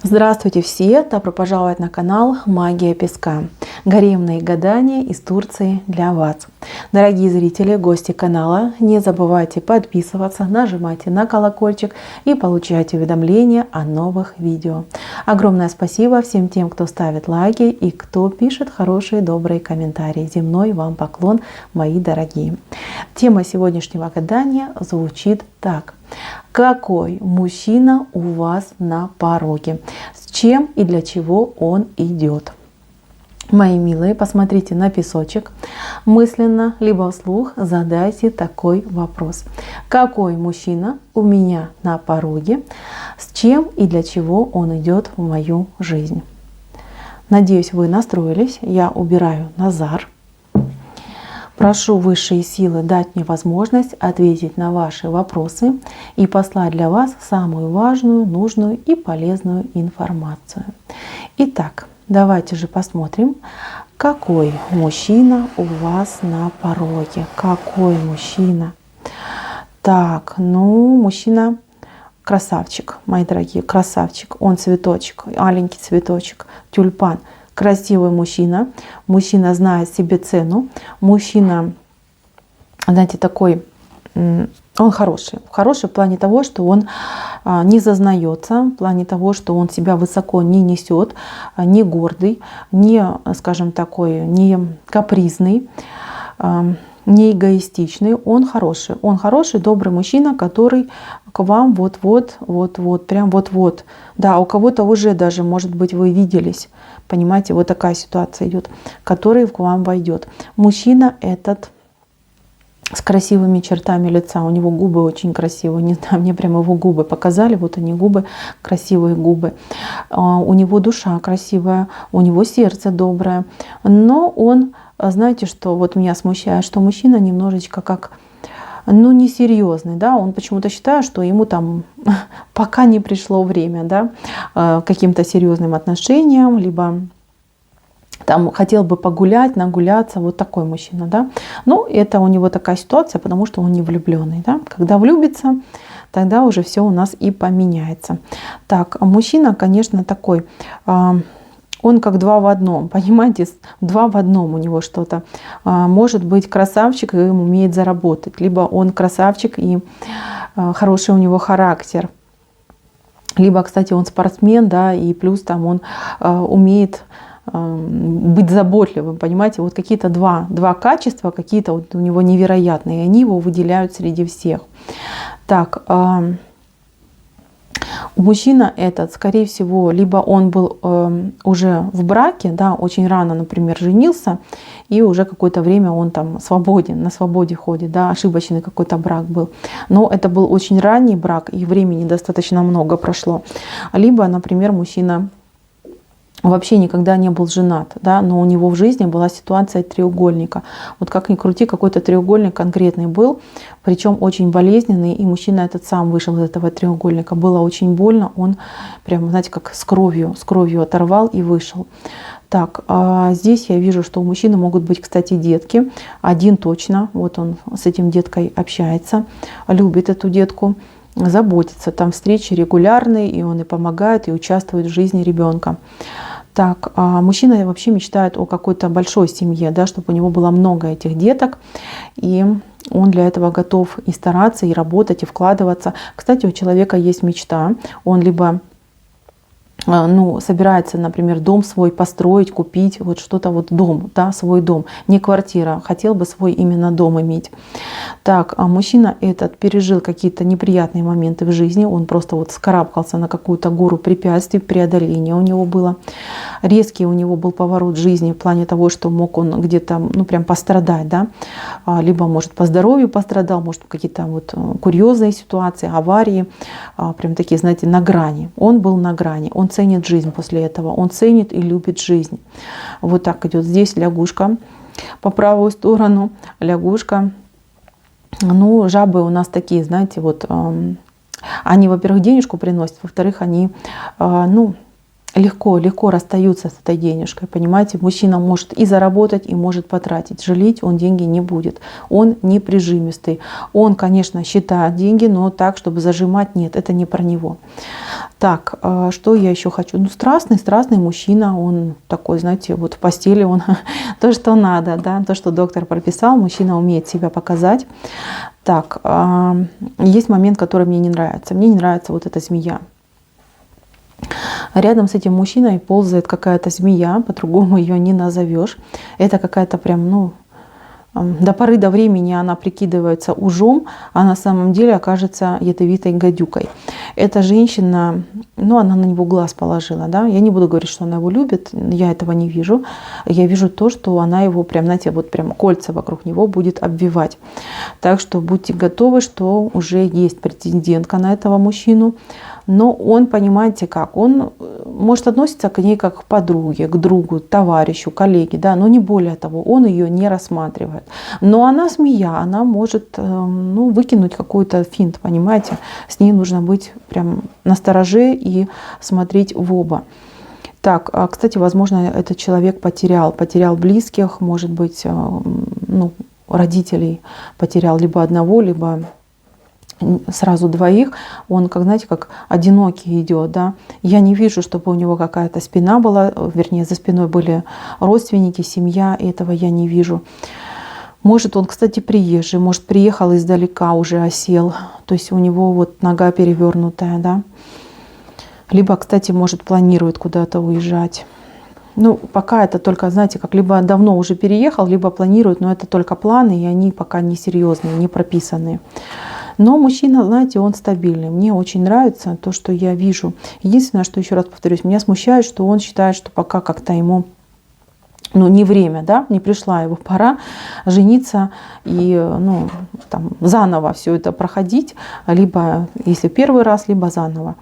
Здравствуйте все! Добро пожаловать на канал Магия Песка. Гаремные гадания из Турции для вас. Дорогие зрители, гости канала, не забывайте подписываться, нажимайте на колокольчик и получайте уведомления о новых видео. Огромное спасибо всем тем, кто ставит лайки и кто пишет хорошие добрые комментарии. Земной вам поклон, мои дорогие. Тема сегодняшнего гадания звучит так. Какой мужчина у вас на пороге? С чем и для чего он идет? Мои милые, посмотрите на песочек, мысленно либо вслух задайте такой вопрос. Какой мужчина у меня на пороге? С чем и для чего он идет в мою жизнь? Надеюсь, вы настроились. Я убираю Назар. Прошу высшие силы дать мне возможность ответить на ваши вопросы и послать для вас самую важную, нужную и полезную информацию. Итак, давайте же посмотрим, какой мужчина у вас на пороге. Какой мужчина? Так, мужчина красавчик, мои дорогие, красавчик. Он цветочек, маленький цветочек, тюльпан. Красивый мужчина, мужчина знает себе цену, мужчина, знаете, такой, он хороший в плане того, что он не зазнается, в плане того, что он себя высоко не несет, не гордый, не, скажем, такой, не капризный, не эгоистичный, он хороший, добрый мужчина, который к вам вот-вот, прям вот-вот. Да, у кого-то уже даже, может быть, вы виделись, понимаете, вот такая ситуация идет, который к вам войдет. Мужчина этот с красивыми чертами лица, у него губы очень красивые, не знаю, мне прямо его губы показали, вот они губы, красивые губы. У него душа красивая, у него сердце доброе, но он, знаете, что вот меня смущает, что мужчина немножечко как, несерьезный, да, он почему-то считает, что ему там пока не пришло время, да, к каким-то серьезным отношениям, либо там хотел бы погулять, нагуляться, вот такой мужчина, да. Но это у него такая ситуация, потому что он не влюбленный, да. Когда влюбится, тогда уже все у нас и поменяется. Так, мужчина, конечно, такой, он как два в одном, понимаете, два в одном у него что-то. Может быть красавчик и умеет заработать, либо он красавчик и хороший у него характер, либо, кстати, он спортсмен, да, и плюс там он умеет быть заботливым, понимаете, вот какие-то два качества, какие-то вот у него невероятные, и они его выделяют среди всех. Так, мужчина этот, скорее всего, либо он был уже в браке, да, очень рано, например, женился, и уже какое-то время он там свободен, на свободе ходит, да, ошибочный какой-то брак был. Но это был очень ранний брак, и времени достаточно много прошло. Либо, например, мужчина вообще никогда не был женат, да, но у него в жизни была ситуация треугольника. Вот как ни крути, какой-то треугольник конкретный был, причем очень болезненный, и мужчина этот сам вышел из этого треугольника. Было очень больно, он прям, знаете, как с кровью оторвал и вышел. Так, здесь я вижу, что у мужчины могут быть, кстати, детки. Один точно, вот он с этим деткой общается, любит эту детку, заботится, там встречи регулярные, и он и помогает, и участвует в жизни ребенка. Так, мужчина вообще мечтает о какой-то большой семье, да, чтобы у него было много этих деток, и он для этого готов и стараться, и работать, и вкладываться. Кстати, у человека есть мечта, он либо собирается, например, дом свой построить, купить, вот что-то, вот дом, да, свой дом, не квартира, хотел бы свой именно дом иметь. Так, а мужчина этот пережил какие-то неприятные моменты в жизни, он просто вот скарабкался на какую-то гору препятствий, преодоление у него было. Резкий у него был поворот жизни в плане того, что мог он где-то, прям пострадать, да, либо, может, по здоровью пострадал, может, какие-то вот курьезные ситуации, аварии, прям такие, знаете, на грани. Он был на грани, он ценит жизнь после этого, он ценит и любит жизнь. Вот так идет. Здесь лягушка по правую сторону, лягушка. Жабы у нас такие, знаете, вот они, во-первых, денежку приносят, во-вторых, они, легко расстаются с этой денежкой, понимаете? Мужчина может и заработать, и может потратить. Жалеть он деньги не будет. Он не прижимистый. Он, конечно, считает деньги, но так, чтобы зажимать, нет, это не про него. Так, что я еще хочу? Ну, страстный мужчина, он такой, знаете, вот в постели он то, что надо, да, то, что доктор прописал, мужчина умеет себя показать. Так, есть момент, который мне не нравится. Мне не нравится вот эта змея. Рядом с этим мужчиной ползает какая-то змея, по-другому ее не назовешь. Это какая-то прям, ну, до поры до времени она прикидывается ужом, а на самом деле окажется ядовитой гадюкой. Эта женщина, ну, она на него глаз положила, да. Я не буду говорить, что она его любит, я этого не вижу. Я вижу то, что она его прям, знаете, вот прям кольца вокруг него будет обвивать. Так что будьте готовы, что уже есть претендентка на этого мужчину. Но он, понимаете как, он может относиться к ней как к подруге, к другу, товарищу, коллеге, да, но не более того, он ее не рассматривает. Но она змея, она может, ну, выкинуть какой-то финт, понимаете, с ней нужно быть прям настороже и смотреть в оба. Так, кстати, возможно, этот человек потерял близких, может быть, ну, родителей потерял либо одного, либо сразу двоих, он, как, знаете, как одинокий идет, да. Я не вижу, чтобы у него какая-то спина была, вернее, за спиной были родственники, семья, этого я не вижу. Может, он, кстати, приезжий, может, приехал издалека, уже осел, то есть у него вот нога перевернутая, да. Либо, кстати, может, планирует куда-то уезжать. Ну, пока это только, знаете, как либо давно уже переехал, либо планирует, но это только планы, и они пока не серьезные, не прописанные. Но мужчина, знаете, он стабильный. Мне очень нравится то, что я вижу. Единственное, что, еще раз повторюсь, меня смущает, что он считает, что пока как-то ему, ну, не время, да, не пришла его пора жениться и, ну, там, заново все это проходить, либо, если первый раз, либо заново.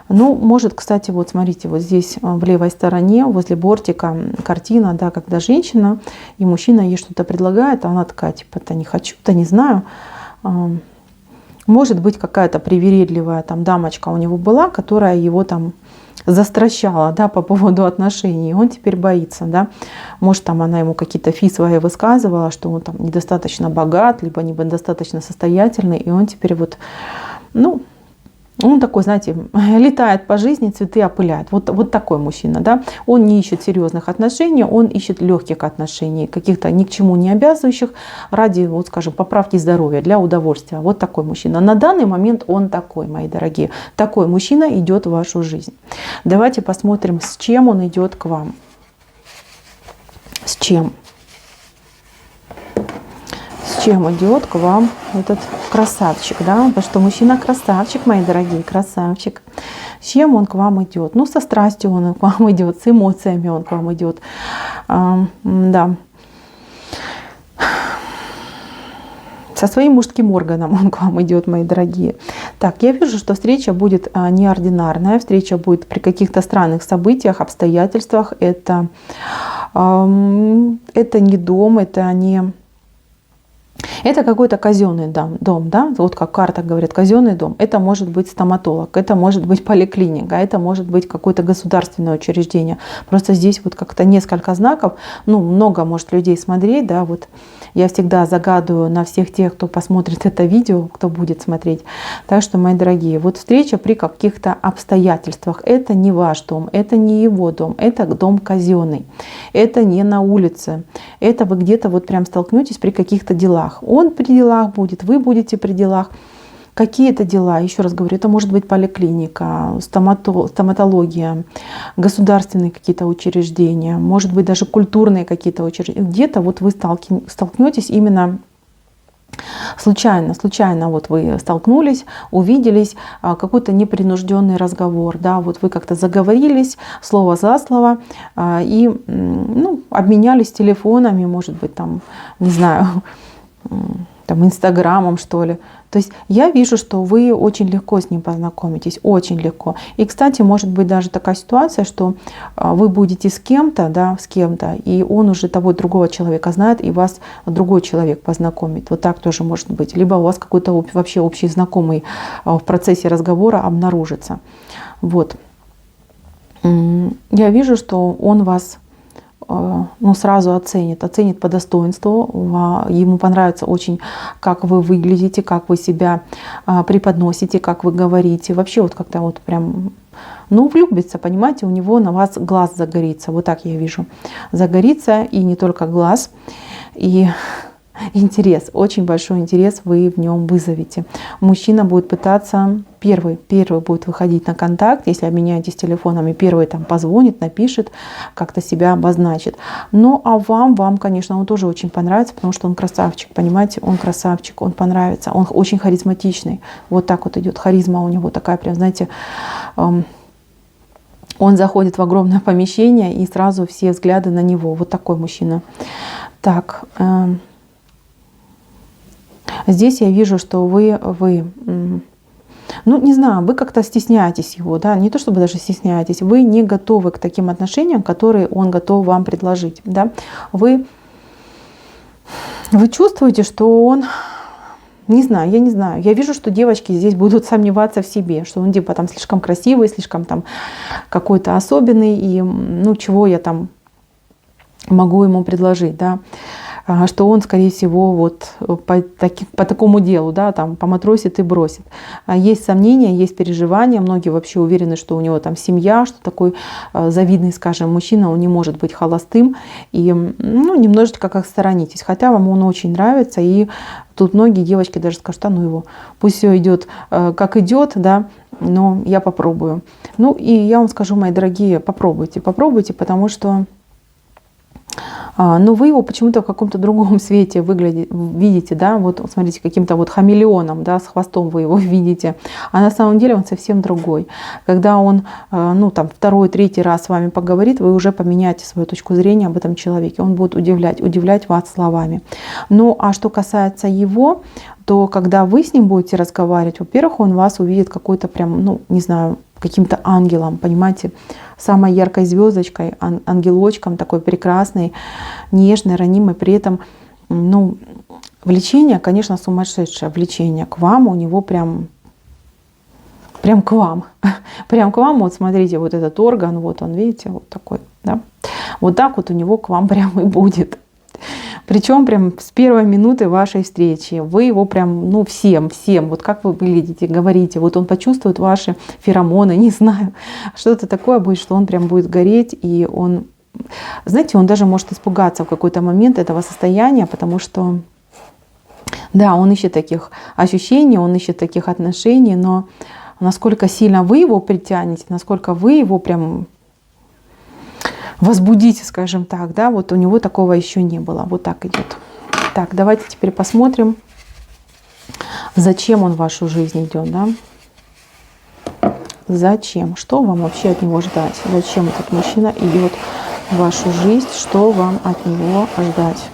Ну, может, кстати, вот смотрите, вот здесь в левой стороне, возле бортика картина, да, когда женщина и мужчина ей что-то предлагает, а она такая, типа, да не хочу, да не знаю. Может быть, какая-то привередливая там дамочка у него была, которая его там застращала, да, по поводу отношений. Он теперь боится, да. Может, там она ему какие-то фи свои высказывала, что он там недостаточно богат, либо недостаточно состоятельный, и он теперь вот, ну, он такой, знаете, летает по жизни, цветы опыляет. Вот такой мужчина, да. Он не ищет серьезных отношений, он ищет легких отношений, каких-то ни к чему не обязывающих, ради, вот скажем, поправки здоровья, для удовольствия. Вот такой мужчина. На данный момент он такой, мои дорогие. Такой мужчина идет в вашу жизнь. Давайте посмотрим, с чем он идет к вам. С чем? С чем идет к вам этот красавчик, да? Потому что мужчина красавчик, мои дорогие, красавчик. С чем он к вам идет? Ну, со страстью он к вам идет, с эмоциями он к вам идет. Да. Со своим мужским органом он к вам идет, мои дорогие. Так, я вижу, что встреча будет неординарная, встреча будет при каких-то странных событиях, обстоятельствах. Это не дом, это не... Это какой-то казенный дом, да, вот как карта говорит, казенный дом. Это может быть стоматолог, это может быть поликлиника, это может быть какое-то государственное учреждение. Просто здесь вот как-то несколько знаков, ну, много может людей смотреть, да, вот. Я всегда загадываю на всех тех, кто посмотрит это видео, кто будет смотреть. Так что, мои дорогие, вот встреча при каких-то обстоятельствах. Это не ваш дом, это не его дом, это дом казенный. Это не на улице. Это вы где-то вот прям столкнетесь при каких-то делах. Он при делах будет, вы будете при делах. Какие это дела? Еще раз говорю, это может быть поликлиника, стоматология, государственные какие-то учреждения, может быть даже культурные какие-то учреждения. Где-то вот вы столкнетесь именно случайно вот вы столкнулись, увиделись, какой-то непринужденный разговор, да, вот вы как-то заговорились слово за слово и, ну, обменялись телефонами, может быть, там, не знаю, там, Инстаграмом, что ли. То есть я вижу, что вы очень легко с ним познакомитесь, очень легко. И, кстати, может быть даже такая ситуация, что вы будете с кем-то, да, с кем-то, и он уже того другого человека знает, и вас другой человек познакомит. Вот так тоже может быть. Либо у вас какой-то вообще общий знакомый в процессе разговора обнаружится. Вот. Я вижу, что он вас ну, сразу оценит по достоинству. Ему понравится очень, как вы выглядите, как вы себя преподносите, как вы говорите. Вообще вот как-то вот прям, ну, влюбится, понимаете, у него на вас глаз загорится. Вот так я вижу. Загорится, и не только глаз, и интерес, очень большой интерес вы в нем вызовете. Мужчина будет пытаться, первый будет выходить на контакт, если обменяетесь телефонами, первый там позвонит, напишет, как-то себя обозначит. Ну а вам, конечно, он тоже очень понравится, потому что он красавчик, понимаете, он красавчик, он понравится, он очень харизматичный. Вот так вот идет харизма у него такая, прям, знаете, он заходит в огромное помещение, и сразу все взгляды на него. Вот такой мужчина. Так, здесь я вижу, что вы, ну, не знаю, вы как-то стесняетесь его, да, не то чтобы даже стесняетесь, вы не готовы к таким отношениям, которые он готов вам предложить, да. Вы чувствуете, что он, не знаю, я вижу, что девочки здесь будут сомневаться в себе, что он типа там слишком красивый, слишком там какой-то особенный, и ну, чего я там могу ему предложить, да. Что он, скорее всего, вот по такому делу, да, там поматросит и бросит. Есть сомнения, есть переживания, многие вообще уверены, что у него там семья, что такой завидный, скажем, мужчина, он не может быть холостым, и ну, немножечко как сторонитесь, хотя вам он очень нравится, и тут многие девочки даже скажут, ну его, пусть все идет как идет, да, но я попробую. Ну и я вам скажу, мои дорогие, попробуйте, потому что но вы его почему-то в каком-то другом свете видите, да, вот смотрите, каким-то вот хамелеоном, да, с хвостом вы его видите, а на самом деле он совсем другой. Когда он, ну, там, второй, третий раз с вами поговорит, вы уже поменяете свою точку зрения об этом человеке, он будет удивлять вас словами. Ну, а что касается его, то когда вы с ним будете разговаривать, во-первых, он вас увидит какой-то прям, ну, не знаю, каким-то ангелом, понимаете, самой яркой звездочкой, ангелочком такой прекрасный, нежный, ранимый, при этом, ну, влечение, конечно, сумасшедшее влечение к вам, у него прям к вам, вот смотрите, вот этот орган, вот он, видите, вот такой, да, вот так вот у него к вам прям и будет. Причем прям с первой минуты вашей встречи. Вы его прям, ну, всем, вот как вы выглядите, говорите, вот он почувствует ваши феромоны, не знаю, что-то такое будет, что он прям будет гореть, и он, знаете, он даже может испугаться в какой-то момент этого состояния, потому что, да, он ищет таких ощущений, он ищет таких отношений, но насколько сильно вы его притянете, насколько вы его прям возбудите, скажем так, да, вот у него такого еще не было. Вот так идет. Так, давайте теперь посмотрим, зачем он в вашу жизнь идет, да? Зачем? Что вам вообще от него ждать? Зачем этот мужчина идет в вашу жизнь? Что вам от него ждать?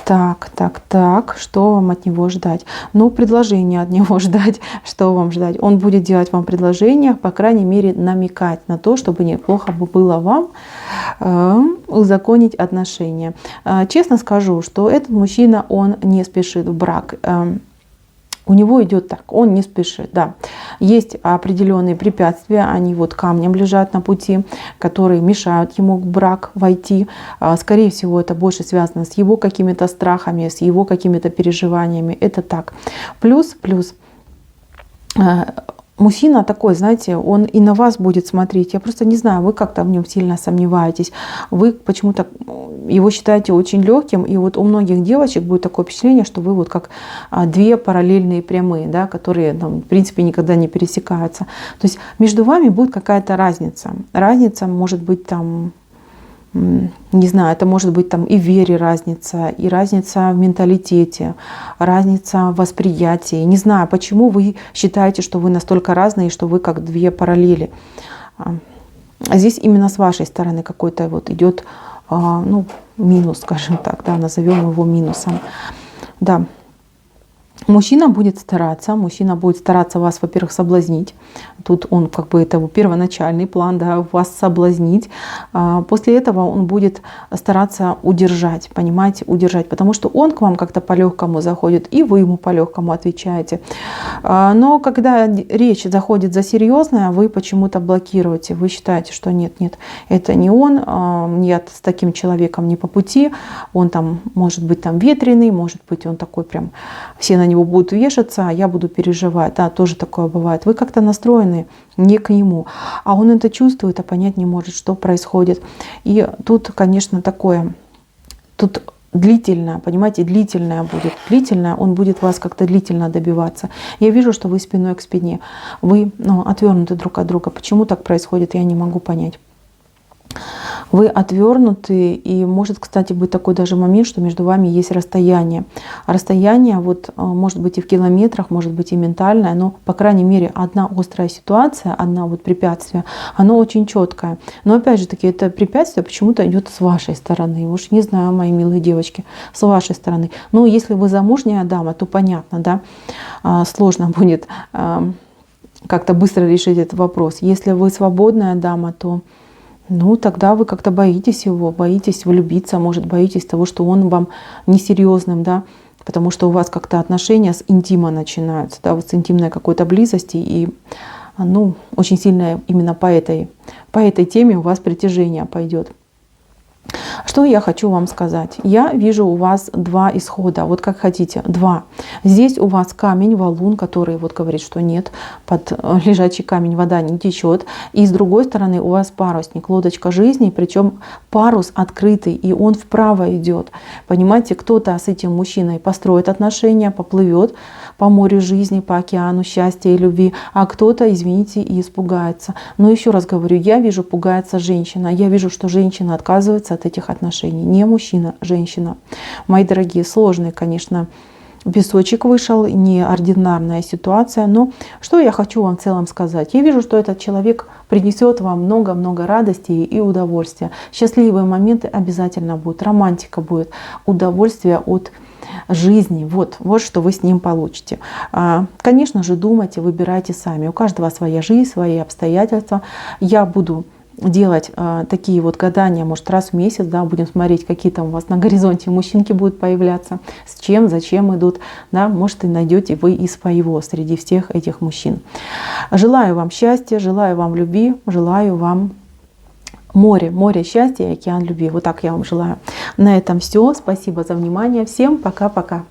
Так, что вам от него ждать? Ну, предложение от него ждать. Что вам ждать? Он будет делать вам предложение, по крайней мере, намекать на то, чтобы неплохо бы было вам узаконить отношения. Честно скажу, что этот мужчина, он не спешит в брак. У него идет так, он не спешит, да. Есть определенные препятствия, они вот камнем лежат на пути, которые мешают ему в брак войти. Скорее всего, это больше связано с его какими-то страхами, с его какими-то переживаниями. Это так. Плюс мужчина такой, знаете, он и на вас будет смотреть. Я просто не знаю, вы как-то в нем сильно сомневаетесь. Вы почему-то его считаете очень легким. И вот у многих девочек будет такое впечатление, что вы вот как две параллельные прямые, да, которые там, в принципе никогда не пересекаются. То есть между вами будет какая-то разница. Разница может быть там, не знаю, это может быть там и в вере разница, и разница в менталитете, разница в восприятии. Не знаю, почему вы считаете, что вы настолько разные, что вы как две параллели. Здесь именно с вашей стороны какой-то вот идет, ну, минус, скажем так, да, назовем его минусом. Да. Мужчина будет стараться вас, во-первых, соблазнить. Тут он как бы это первоначальный план, да, вас соблазнить. После этого он будет стараться удержать, понимаете, удержать, потому что он к вам как-то по-легкому заходит, и вы ему по-легкому отвечаете. Но когда речь заходит за серьезное, вы почему-то блокируете, вы считаете, что нет, это не он, нет, с таким человеком не по пути, он там может быть там ветреный, может быть он такой прям, все на него будут вешаться, а я буду переживать. Да, тоже такое бывает. Вы как-то настроены не к нему, а он это чувствует, а понять не может, что происходит. И тут, конечно, такое, тут длительное, понимаете, длительное будет. Длительное, он будет вас как-то длительно добиваться. Я вижу, что вы спиной к спине, вы отвернуты друг от друга. Почему так происходит, я не могу понять. Вы отвернуты, и может, кстати, быть такой даже момент, что между вами есть расстояние. Расстояние вот может быть и в километрах, может быть и ментальное, но, по крайней мере, одна острая ситуация, одна вот препятствие, оно очень четкое. Но опять же таки, это препятствие почему-то идет с вашей стороны. Уж не знаю, мои милые девочки, с вашей стороны. Но если вы замужняя дама, то понятно, да, сложно будет как-то быстро решить этот вопрос. Если вы свободная дама, то тогда вы как-то боитесь его, боитесь влюбиться, может, боитесь того, что он вам несерьезным, да, потому что у вас как-то отношения с интима начинаются, да, вот с интимной какой-то близости, и, очень сильно именно по этой теме у вас притяжение пойдет. Что я хочу вам сказать? Я вижу у вас два исхода, вот как хотите, два. Здесь у вас камень, валун, который вот говорит, что нет, под лежачий камень вода не течет. И с другой стороны у вас парусник, лодочка жизни, причем парус открытый, и он вправо идет. Понимаете, кто-то с этим мужчиной построит отношения, поплывет по морю жизни, по океану счастья и любви, а кто-то, извините, и испугается. Но еще раз говорю, я вижу, пугается женщина. Я вижу, что женщина отказывается от этих отношений. Не мужчина, женщина. Мои дорогие, сложный, конечно, песочек вышел, неординарная ситуация. Но что я хочу вам в целом сказать? Я вижу, что этот человек принесет вам много-много радости и удовольствия. Счастливые моменты обязательно будут, романтика будет, удовольствие от жизни. Вот что вы с ним получите. Конечно же, думайте, выбирайте сами. У каждого своя жизнь, свои обстоятельства. Я буду делать такие вот гадания, может, раз в месяц, да, будем смотреть, какие там у вас на горизонте мужчинки будут появляться, с чем, зачем идут, да, может, и найдете вы и своего среди всех этих мужчин. Желаю вам счастья, желаю вам любви, желаю вам море счастья и океан любви. Вот так я вам желаю. На этом все. Спасибо за внимание. Всем пока-пока.